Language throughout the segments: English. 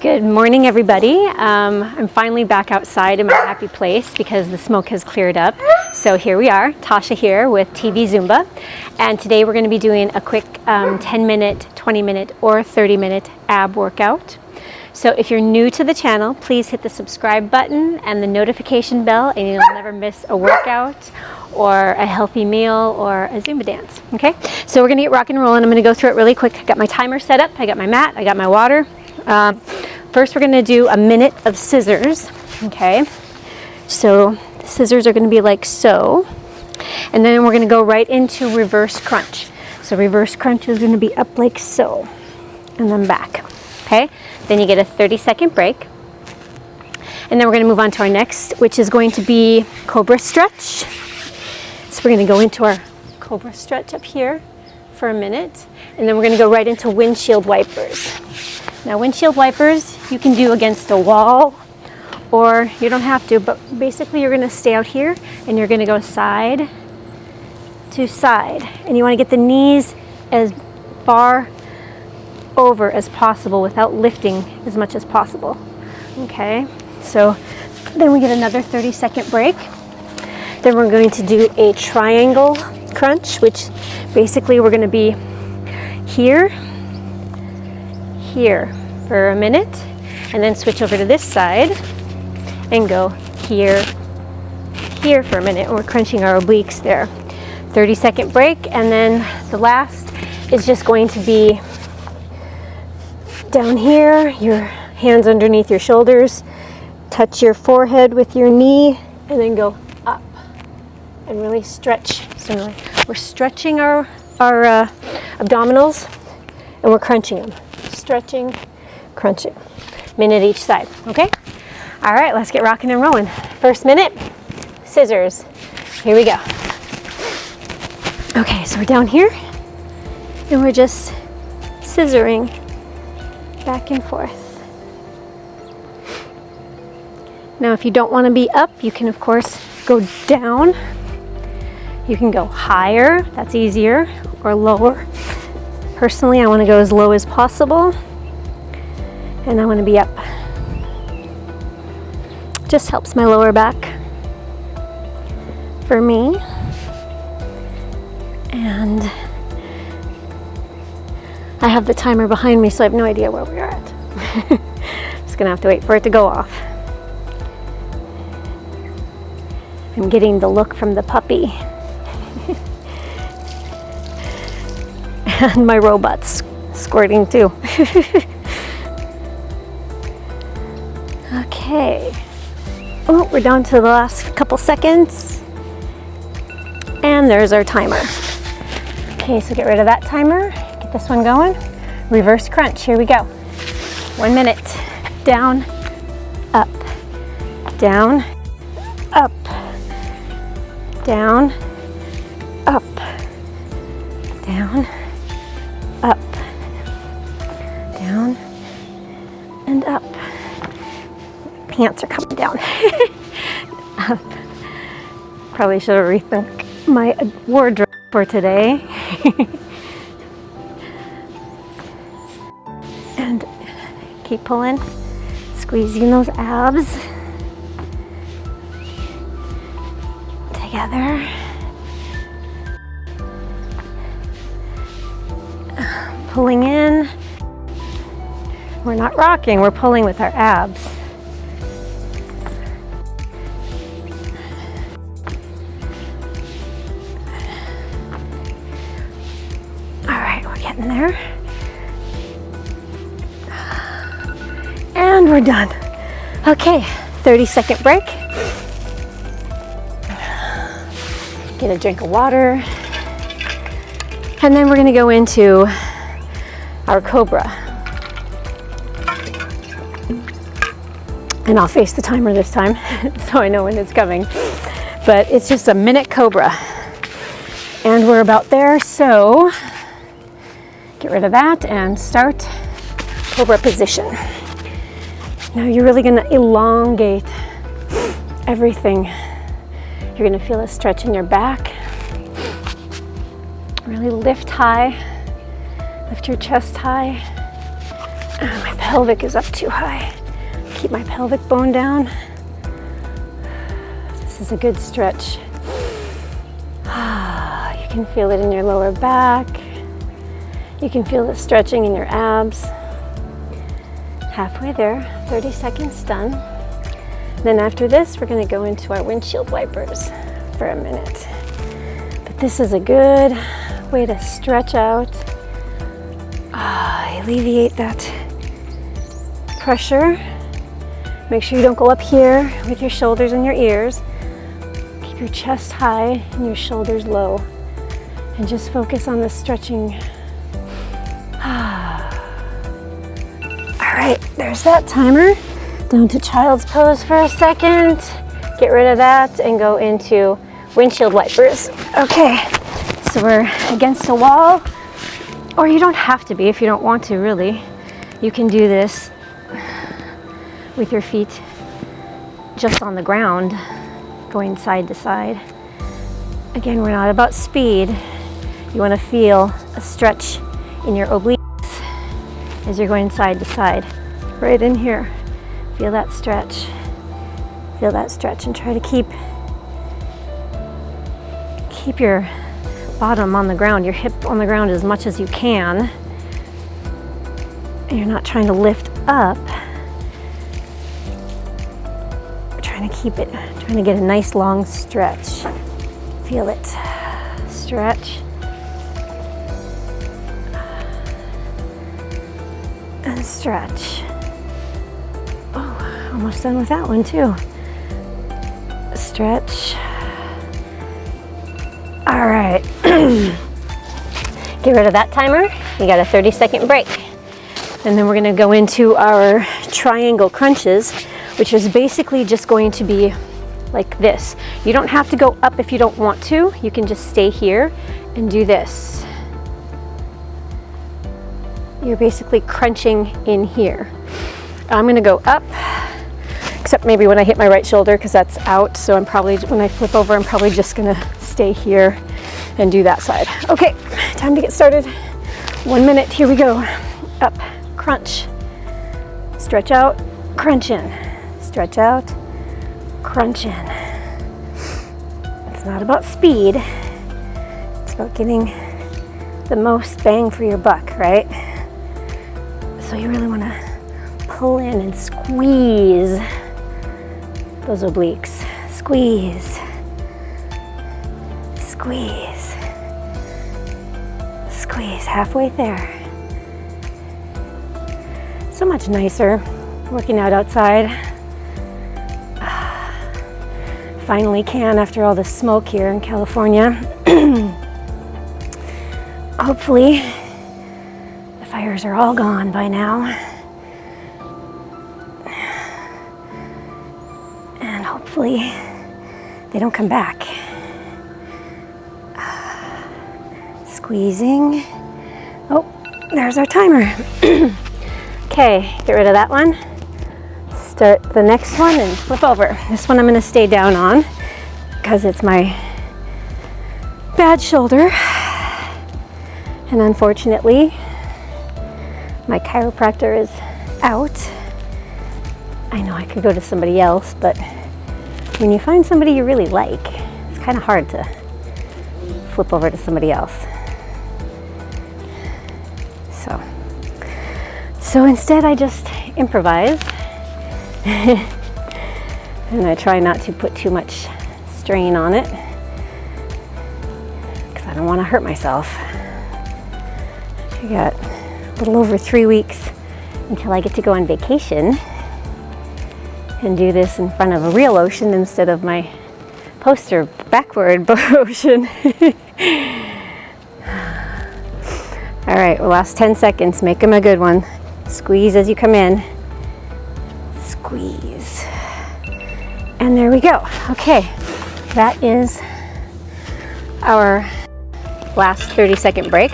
Good morning, everybody. I'm finally back outside in my happy place because the smoke has cleared up. So here we are, Tasha here with TV Zumba. And today we're going to be doing a quick 10-minute, 20-minute, or 30-minute ab workout. So if you're new to the channel, please hit the subscribe button and the notification bell, and you'll never miss a workout or a healthy meal or a Zumba dance. Okay, so we're going to get rock and roll, and I'm going to go through it really quick. I got my timer set up, I got my mat, I got my water. First, we're going to do a minute of scissors. Okay, so the scissors are going to be like so, and then we're going to go right into reverse crunch. So reverse crunch is going to be up like so, and then back. Okay, then you get a 30-second break, and then we're going to move on to our next, which is going to be cobra stretch. So we're going to go into our cobra stretch up here for a minute, and then we're going to go right into windshield wipers. Now, windshield wipers you can do against a wall, or you don't have to, but basically you're going to stay out here and you're going to go side to side, and you want to get the knees as far over as possible without lifting as much as possible. Okay, so then we get another 30-second break. Then we're going to do a triangle crunch, which basically we're going to be here for a minute, and then switch over to this side and go here for a minute. We're crunching our obliques there. 30-second break, and then the last is just going to be down here, your hands underneath your shoulders, touch your forehead with your knee, and then go up and really stretch. So we're stretching our abdominals, and we're crunching them. Stretching, crunching. Minute each side, okay? All right, let's get rocking and rolling. First minute, scissors. Here we go. Okay, so we're down here, and we're just scissoring back and forth. Now, if you don't want to be up, you can, of course, go down. You can go higher, that's easier, or lower. Personally, I want to go as low as possible, and I want to be up. Just helps my lower back for me. And I have the timer behind me, so I have no idea where we're at. Just gonna have to wait for it to go off. I'm getting the look from the puppy. And my robot's squirting too. Okay. Oh, we're down to the last couple seconds. And there's our timer. Okay, so get rid of that timer. Get this one going. Reverse crunch. Here we go. 1 minute. Down, up, down, up, down, up, down, up, down, and up. Pants are coming down. Up. Probably should have rethink my wardrobe for today. And keep pulling, squeezing those abs together. Pulling in. We're not rocking, we're pulling with our abs. All right, we're getting there. And we're done. Okay, 30-second break. Get a drink of water. And then we're gonna go into our cobra. And I'll face the timer this time so I know when it's coming. But it's just a minute cobra. And we're about there, so get rid of that and start cobra position. Now you're really gonna elongate everything. You're gonna feel a stretch in your back. Really lift high, lift your chest high. My pelvic is up too high. Keep my pelvic bone down. This is a good stretch. You can feel it in your lower back. You can feel it stretching in your abs. Halfway there, 30 seconds done. Then after this, we're going to go into our windshield wipers for a minute. But this is a good way to stretch out, alleviate that pressure. Make sure you don't go up here with your shoulders and your ears. Keep your chest high and your shoulders low. And just focus on the stretching. All right, there's that timer. Down to child's pose for a second. Get rid of that and go into windshield wipers. Okay, so we're against a wall, or you don't have to be if you don't want to, really. You can do this with your feet just on the ground, going side to side. Again, we're not about speed. You want to feel a stretch in your obliques as you're going side to side. Right in here. Feel that stretch. Feel that stretch, and try to keep your bottom on the ground, your hip on the ground as much as you can. And you're not trying to lift up. We're trying to keep it, trying to get a nice long stretch. Feel it. Stretch. And stretch. Oh, almost done with that one too. Stretch. All right. Get rid of that timer. You got a 30-second break. And then we're gonna go into our triangle crunches, which is basically just going to be like this. You don't have to go up if you don't want to. You can just stay here and do this. You're basically crunching in here. I'm gonna go up, except maybe when I hit my right shoulder, because that's out. So I'm probably, when I flip over, I'm probably just gonna stay here and do that side. Okay, time to get started. 1 minute, here we go. Up, crunch, stretch out, crunch in, stretch out, crunch in. It's not about speed. It's about getting the most bang for your buck, right? So you really want to pull in and squeeze those obliques. Squeeze, squeeze, squeeze. Halfway there. So much nicer working out outside. Finally can after all the smoke here in California. Hopefully the fires are all gone by now. And hopefully they don't come back. Squeezing. Oh, there's our timer. Okay, get rid of that one. Start the next one and flip over. This one I'm going to stay down on because it's my bad shoulder. And unfortunately, my chiropractor is out. I know I could go to somebody else, but when you find somebody you really like, it's kind of hard to flip over to somebody else. So instead I just improvise. And I try not to put too much strain on it because I don't want to hurt myself. I got a little over 3 weeks until I get to go on vacation and do this in front of a real ocean instead of my poster backward ocean. All right, well, last 10 seconds, make them a good one. Squeeze as you come in. Squeeze. And there we go. Okay, that is our last 30-second break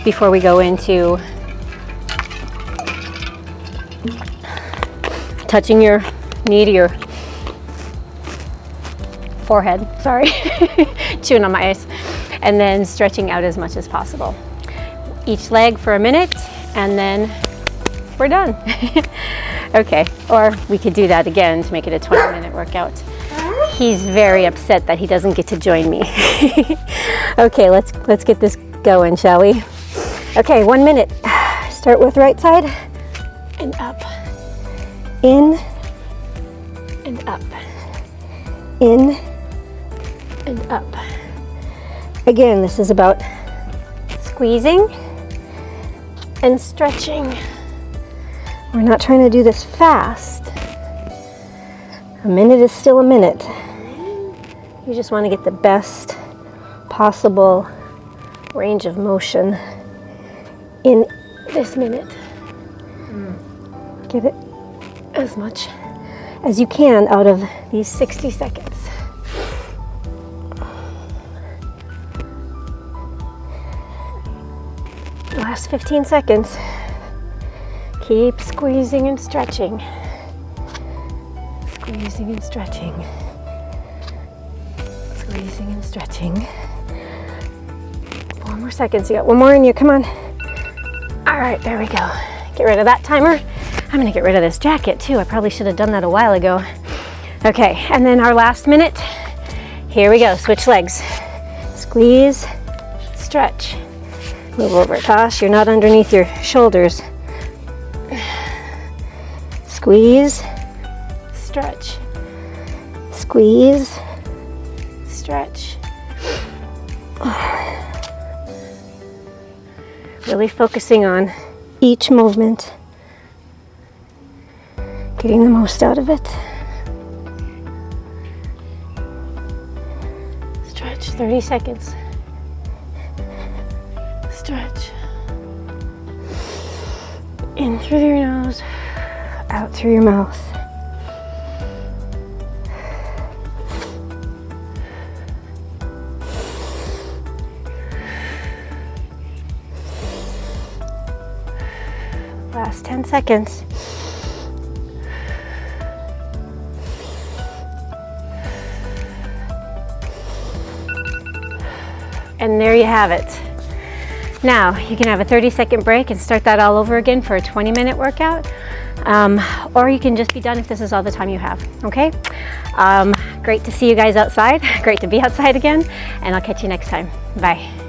before we go into touching your knee to your forehead, sorry, chewing on my ice, and then stretching out as much as possible. Each leg for a minute, and then we're done. Okay, or we could do that again to make it a 20-minute workout. He's very upset that he doesn't get to join me. Okay, let's get this going, shall we? Okay, 1 minute. Start with right side and up. In and up. In and up. Again, this is about squeezing and stretching. We're not trying to do this fast. A minute is still a minute. You just want to get the best possible range of motion in this minute. Get it as much as you can out of these 60 seconds. Last 15 seconds. Keep squeezing and stretching. Squeezing and stretching. Squeezing and stretching. 4 more seconds. You got 1 more in you. Come on. All right, there we go. Get rid of that timer. I'm gonna get rid of this jacket too. I probably should have done that a while ago. Okay, and then our last minute. Here we go. Switch legs. Squeeze, stretch. Move over, Tosh. You're not underneath your shoulders. Squeeze, stretch. Squeeze, stretch. Really focusing on each movement, getting the most out of it. Stretch, 30 seconds. Stretch. In through your nose, out through your mouth. Last 10 seconds. And there you have it. Now you can have a 30-second break and start that all over again for a 20-minute workout. Or you can just be done if this is all the time you have, okay? Great to see you guys outside. Great to be outside again, and I'll catch you next time. Bye.